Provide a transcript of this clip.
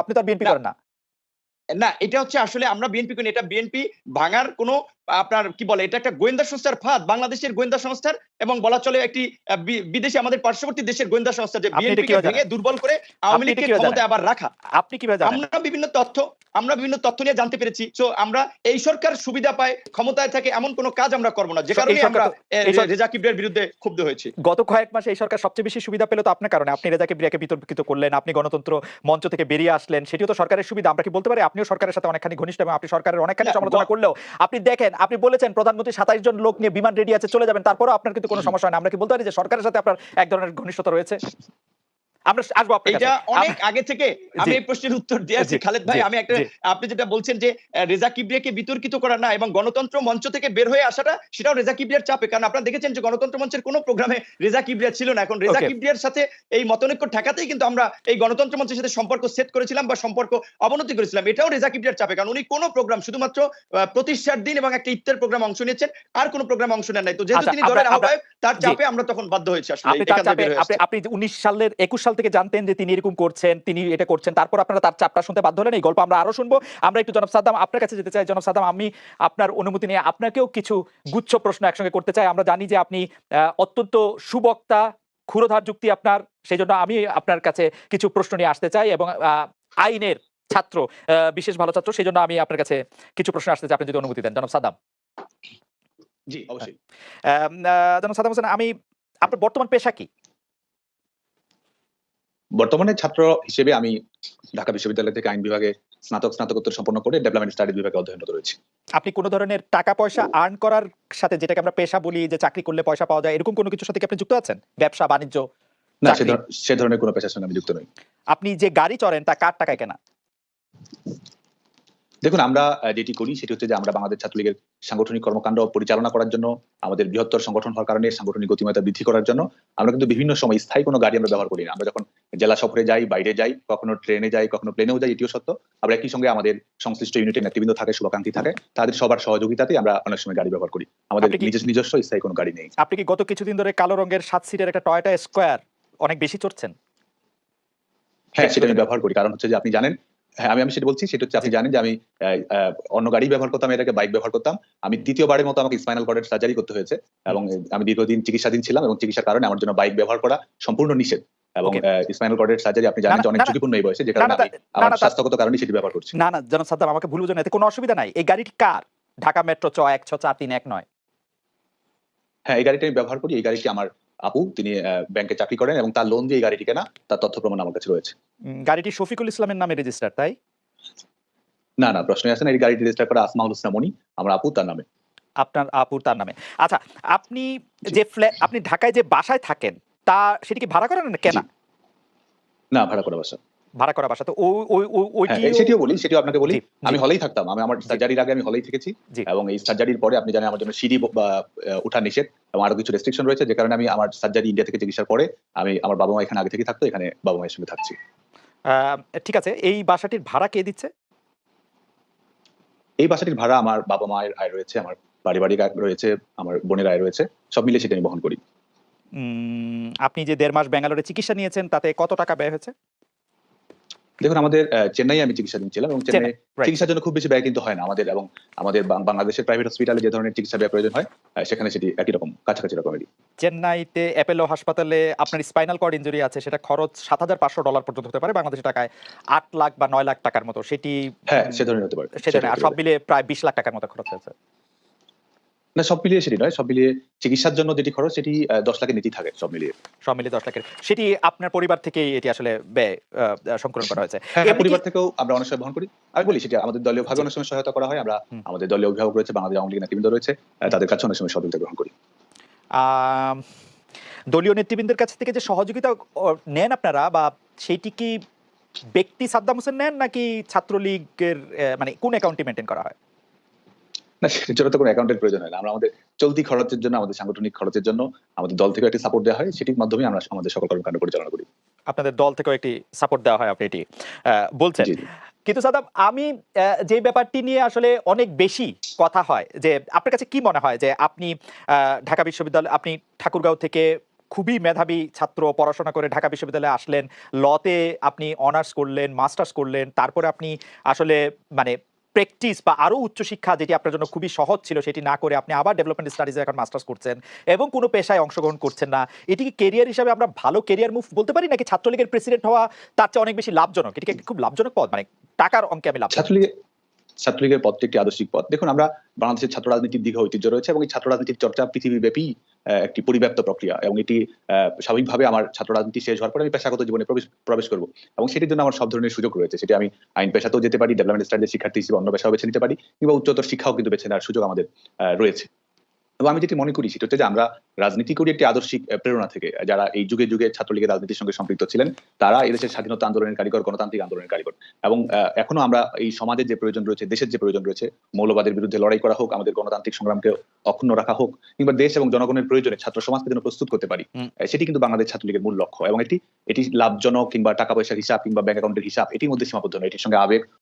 আপনি তো বিএনপি না করেন না। না, এটা হচ্ছে আসলে আমরা বিএনপি করি, এটা বিএনপি ভাঙার কোনো আপনার কি বলে, এটা একটা গোয়েন্দা সংস্থার ফাঁদ, বাংলাদেশের গোয়েন্দা সংস্থার, এবং বলা চলে একটি বিদেশি আমাদের পার্শ্ববর্তী দেশের গোয়েন্দা সংস্থা, যে আপনি এটা বিএনপিকে কিভাবে জানেন? ভেঙে দুর্বল করে আওয়ামী আপনি এটা লীগকে কিভাবে জানেন? ক্ষমতায় আবার রাখা। আপনি কিভাবে জানেন? আমরা বিভিন্ন তথ্য নিয়ে জানতে পেরেছি। সো আমরা এই সরকার সুবিধা পায়, ক্ষমতায় থাকে এমন কোন কাজ আমরা করব না, যে এই কারণে সরকার আমরা তো এই রেজা কিবরিয়ার বিরুদ্ধে ক্ষুব্ধ হয়েছি। গত কয়েক মাসে এই সরকার সবচেয়ে বেশি সুবিধা পেল তো আপনার কারণে। আপনি রেজা কিবরিয়াকে বিতর্কিত করলেন, আপনি গণতন্ত্র মঞ্চ থেকে বেরিয়ে আসলেন, সেটিও তো সরকারের সুবিধা। আমরা কি বলতে পারি আপনিও সরকারের সাথে অনেকখানি ঘনিষ্ঠ এবং আপনি সরকারের অনেকখানি না সমালোচনা করলেও আপনি দেখেন, আপনি বলেছেন প্রধানমন্ত্রী 27 জন লোক নিয়ে বিমান রেডি আছে, চলে যাবেন, তারপরেও আপনার কিন্তু কোনো সমস্যা হয় না। আমরা কি বলতে পারি যে সরকারের সাথে আপনার এক ধরনের ঘনিষ্ঠতা রয়েছে? আমরা আসবো আপনার কাছে। এইটা অনেক আগে থেকে আমি এই প্রশ্নের উত্তর দিয়ে আসছি জি খালেদ ভাই। জি আমি একটা, জি আপনি যেটা বলছেন যে রেজা কিবরিয়াকে বিতর্কিত করা না এবং গণতন্ত্র মঞ্চ থেকে বের হয়ে আসাটা, সেটাও রেজা কিবরিয়ার চাপে। কারণ আপনারা দেখেছেন যে গণতন্ত্র মঞ্চের কোনো প্রোগ্রামে রেজা কিবরিয়া ছিল না। এখন রেজা ওকে। কিবরিয়ার সাথে এই মতনৈক্য ঠেকাতেই কিন্তু আমরা এই গণতন্ত্র মঞ্চের সাথে সম্পর্ক সেট করেছিলাম বা সম্পর্ক অবনতি করেছিলাম। এটাও রেজা কিবরিয়ার চাপে, কারণ উনি কোনো প্রোগ্রাম, শুধুমাত্র প্রতিষ্ঠার দিন এবং একটা ইফতার প্রোগ্রাম অংশ নিয়েছেন, আর কোনো প্রোগ্রাম অংশ নেন নাই। তো যেহেতু আচ্ছা, তিনি আমরা দলের আমরা আহ্বায়ক, তার জি চাপে আমরা তখন বাধ্য হয়েছি আসলে আপনি তার এখান থেকে চাপে বের হয়ে আপনি আসতে। আপনি 19 সালের 21 সাল থেকে জানতেন যে তিনি এরকম করছেন, তিনি এটা করছেন, তারপর আপনারা তার চাপটা শুনতে বাধ্য হলেন। এই গল্প আমরা আরো শুনবো। আমরা একটু জনাব সাদ্দাম আপনার কাছে যেতে চাই। জনাব সাদ্দাম, আমি আপনার অনুমতি নিয়ে আপনাকেও কিছু গুচ্ছ প্রশ্ন একসঙ্গে করতে চাই। আমরা জানি যে আপনি অত্যন্ত সুবক্তা, ক্ষুরধার যুক্তি আপনার, সেজন্য আমি আপনার কাছে কিছু প্রশ্ন নিয়ে আসতে চাই এবং আইনের ছাত্র, বিশেষ ভালো ছাত্র, সেজন্য আমি আপনার কাছে কিছু প্রশ্ন আসতে চাই, আপনি যদি অনুমতি দেন। জনাব সাদ্দাম। জি অবশ্যই। জনাব সাদ্দাম হোসেন, আপনার বর্তমান পেশা কি? বর্তমানে ছাত্র হিসেবে আমি ঢাকা বিশ্ববিদ্যালয় থেকে আইন বিভাগে স্নাতকোত্তর সম্পন্ন করে ডেভেলপমেন্ট স্টাডিজ বিভাগে অধ্যয়নরত রয়েছি। আপনি কোন ধরনের টাকা পয়সা আর্ন করার সাথে, যেটাকে আমরা পেশা বলি, যে চাকরি করলে পয়সা পাওয়া যায়, এরকম কোনো কিছুর সাথে কি আপনি যুক্ত আছেন? ব্যবসা বাণিজ্য, না, চাকরি? সে ধরনের কোনো পেশার সঙ্গে আমি যুক্ত নই। আপনি যে গাড়ি চড়েন তা কার টাকায় কেনা? দেখুন, আমরা যেটি করি সেটি হচ্ছে যে আমরা বাংলাদেশ ছাত্রলীগের সাংগঠনিক কর্মকাণ্ড পরিচালনা করার জন্য, আমাদের বৃহত্তর সংগঠন হওয়ার কারণে সাংগঠনিক গতিময়তা বৃদ্ধি করার জন্য আমরা কিন্তু বিভিন্ন সময় স্থায়ী কোনো গাড়ি আমরা ব্যবহার করি না। আমরা যখন জেলা সফরে যাই, বাইরে যাই, কখনো ট্রেনে যাই, কখনো প্লেনেও যাই, এটিও সত্য। আমরা একই সঙ্গে আমাদের সংশ্লিষ্ট ইউনিটের নেতৃবৃন্দ থাকে, শুভাকাঙ্ক্ষী থাকে, তাদের সবার সহযোগিতাতেই আমরা অনেক সময় গাড়ি ব্যবহার করি। আমাদের নিজস্ব স্থায়ী কোনো গাড়ি নেই। আপনি কি গত কিছুদিন ধরে কালো রঙের 7 সিটের একটা টয়োটা স্কয়ার অনেক বেশি চড়ছেন? হ্যাঁ, সেটা আমি ব্যবহার করি। কারণ হচ্ছে যে আপনি জানেন, হ্যাঁ, আমি সেটা বলছি, সেটা হচ্ছে আপনি জানেন যে আমি অন্য গাড়ি ব্যবহার করতাম, এর আগে বাইক ব্যবহার করতাম। আমি তৃতীয়বারের মতো আমাকে স্পাইনাল কর্ডের সার্জারি করতে হয়েছে এবং আমি দীর্ঘদিন চিকিৎসাধীন ছিলাম এবং চিকিৎসার কারণে আমার জন্য বাইক ব্যবহার করা সম্পূর্ণ নিষেধ। এবং স্পাইনাল কর্ডের সার্জারি আপনি জানেন যে অনেক ঝুঁকিপূর্ণ এই বয়সে, যে কারণে আমি আমার স্বাস্থ্যগত কারণে সেটি ব্যবহার করছি। না না জনাব সাদ্দাম, আমাকে ভুল বুঝবেন না, এতে কোনো অসুবিধা নাই। এই গাড়িটি কার? ঢাকা মেট্রো চ 16439? হ্যাঁ, এই গাড়িটা আমি ব্যবহার করি। এই গাড়িটি আমার আপু, তিনি ব্যাংকে চাকরি করেন এবং তার লোন দিয়ে এই গাড়িটি কেনা, তার তথ্য প্রমাণ আমার কাছে রয়েছে। গাড়িটি শফিকুল ইসলামের নামে রেজিস্টার, তাই? না না, প্রশ্নই আসে না। এই গাড়িটি রেজিস্টার করা আসমাউল হোসনা মনি, আমার আপু, তার নামে। আপনার আপুর তার নামে। আচ্ছা, আপনি যে আপনি ঢাকায় যে বাসায় থাকেন, তা সেটি কি ভাড়া করা না কেনা? না, ভাড়া করা বাসা। ভাড়া করা বাসা। তো সেটিও বলি, সেটিও আপনাকে বলি। আমি হলেই থাকতাম। আমার সার্জারির আগে আমি হলেই থেকেছি এবং এই সার্জারির পরে আপনি জানেন আমার জন্য সিঁড়ি ওঠা নিষেধ এবং আরো কিছু রেস্ট্রিকশন রয়েছে, যে কারণে আমি আমার সার্জারি ইন্ডিয়া থেকে চিকিৎসার পরে আমার বাবা মা এখানে আগে থেকে থাকতো, এখানে বাবা মায়ের সঙ্গে থাকছি। ঠিক আছে, এই বাসাটির ভাড়া কে দিচ্ছে? এই বাসাটির ভাড়া আমার বাবা মায়ের আয় রয়েছে, আমার পারিবারিক আয় রয়েছে, আমার বোনের আয় রয়েছে, সব মিলে সেটা আমি বহন করি। আপনি যে 1.5 মাস ব্যাঙ্গালোরে চিকিৎসা নিয়েছেন, তাতে কত টাকা ব্যয় হয়েছে? দেখুন, আমাদের চেন্নাইয়ে আমি চিকিৎসাধীন ছিলাম এবং চেন্নাই চিকিৎসার জন্য খুব বেশি ব্যয় কিন্তু হয় না। এবং আমাদের বাংলাদেশের প্রাইভেট হসপিটালে যে ধরনের চিকিৎসা ব্যয় প্রয়োজন হয়, সেখানে সেটি একই রকম, কাছাকাছি রকমেরই। চেন্নাইতে অ্যাপোলো হাসপাতালে আপনার স্পাইনাল কর্ড ইনজুরি আছে, সেটা খরচ $7,500 পর্যন্ত হতে পারে, বাংলাদেশি টাকায় 8 লাখ বা 9 লাখ টাকার মতো। সেটি হ্যাঁ, সে ধরনের হতে পারে। আর সব মিলিয়ে প্রায় 20 লাখ টাকার মতো খরচ হয়েছে। না, সব মিলিয়ে সেটি নয়। সব মিলিয়ে চিকিৎসার জন্য যেটি খরচ, সেটি 10 লাখের নিচেই থাকে সব মিলিয়ে। 10 লাখের। সেটি আপনার পরিবার থেকেই এটি আসলে ব্যয় সংকলন করা হয়েছে। হ্যাঁ, পরিবার থেকেও আমরা অনেক সময় বহন করি। আমি বলি, সেটি আমাদের দলীয় ভাবে অনেক সময় সহায়তা করা হয়। আমরা আমাদের দলীয় অভিভাবক রয়েছে, বাংলাদেশ আওয়ামী লীগের নেতৃবৃন্দ রয়েছে, তাদের কাছে অনেক সময় সহযোগিতা গ্রহণ করি। দলীয় নেতৃবৃন্দের কাছ থেকে যে সহযোগিতা নেন আপনারা, বা সেটি কি ব্যক্তি সাদ্দাম হোসেন নেন নাকি ছাত্রলীগের, মানে কোন অ্যাকাউন্টে মেইনটেইন করা হয়? না, সেটার জন্য তো কোনো অ্যাকাউন্টের প্রয়োজন হয় না। আমরা আমাদের চলতি খরচের জন্য, আমাদের সাংগঠনিক খরচের জন্য আমাদের দল থেকে একটি সাপোর্ট দেওয়া হয়, সেটির মাধ্যমে আমরা আমাদের সকল কর্মকাণ্ড পরিচালনা করি। আপনাদের দল থেকেও একটি সাপোর্ট দেওয়া হয়, আপনি এটি বলছেন। কিন্তু সাদ্দাম, আমি যে ব্যাপারটি নিয়ে আসলে অনেক বেশি কথা হয়, যে আপনার কাছে কি মনে হয় যে আপনি ঢাকা বিশ্ববিদ্যালয়, আপনি ঠাকুরগাঁও থেকে খুবই মেধাবী ছাত্র, পড়াশোনা করে ঢাকা বিশ্ববিদ্যালয়ে আসলেন, লতে আপনি অনার্স করলেন, মাস্টার্স করলেন, তারপরে আপনি আসলে মানে প্র্যাকটিস বা আরো উচ্চশিক্ষা যেটি আপনার জন্য খুবই সহজ ছিল সেটি না করে আপনি আবার ডেভেলপমেন্ট স্টাডিজে এখন মাস্টার্স করছেন এবং কোনো পেশায় অংশগ্রহণ করছেন না। এটিকে কেরিয়ার হিসাবে আমরা ভালো কেরিয়ার মুভ বলতে পারি, নাকি ছাত্রলীগের প্রেসিডেন্ট হওয়া তার চেয়ে অনেক বেশি লাভজনক? এটিকে খুব লাভজনক পদ, মানে টাকার অঙ্কে আমি লাভ ছাত্রলীগের পথটি একটি আদর্শিক পথ। দেখুন, আমরা বাংলাদেশের ছাত্র রাজনীতির দীর্ঘ ঐতিহ্য রয়েছে এবং এই ছাত্র রাজনীতির চর্চা পৃথিবীব্যাপী একটি পরিব্যাপ্ত প্রক্রিয়া এবং এটি স্বাভাবিকভাবে আমার ছাত্র রাজনীতি শেষ হওয়ার পরে আমি পেশাগত জীবনে প্রবেশ করব এবং সেটির জন্য আমার সব ধরনের সুযোগ রয়েছে। সেটি আমি আইন পেশাতেও যেতে পারি, ডেভেলপমেন্ট স্টাডিজের শিক্ষার্থী হিসেবে অন্য পেশাও বেছে নিতে পারি, কিংবা উচ্চতর শিক্ষাও কিন্তু বেছে নেওয়ার সুযোগ আমাদের রয়েছে। এবং আমি যেটি মনে করি সেটা হচ্ছে যে আমরা রাজনীতি করি একটি আদর্শিক প্রেরণা থেকে। যারা এই যুগে যুগে ছাত্রলীগের রাজনীতির সঙ্গে সম্পৃক্ত ছিলেন তারা এদেশের স্বাধীনতা আন্দোলনের কারিগর, গণতান্ত্রিক আন্দোলনের কারিগর, এবং এখনো আমরা এই সমাজের যে প্রয়োজন রয়েছে, দেশের যে প্রয়োজন রয়েছে, মৌলবাদের বিরুদ্ধে লড়াই করা হোক, আমাদের গণতান্ত্রিক সংগ্রামকে অক্ষুণ্ণ রাখা হোক, কিংবা দেশ এবং জনগণের প্রয়োজনে ছাত্র সমাজকে যেন প্রস্তুত করতে পারি, সেটি কিন্তু বাংলাদেশ ছাত্রলীগের মূল লক্ষ্য। এবং এটি লাভজনক কিংবা টাকা পয়সার হিসাব কিংবা ব্যাংক অ্যাকাউন্টের হিসাব এটির মধ্যে সীমাবদ্ধ নয়। এটির সঙ্গে আবেগ,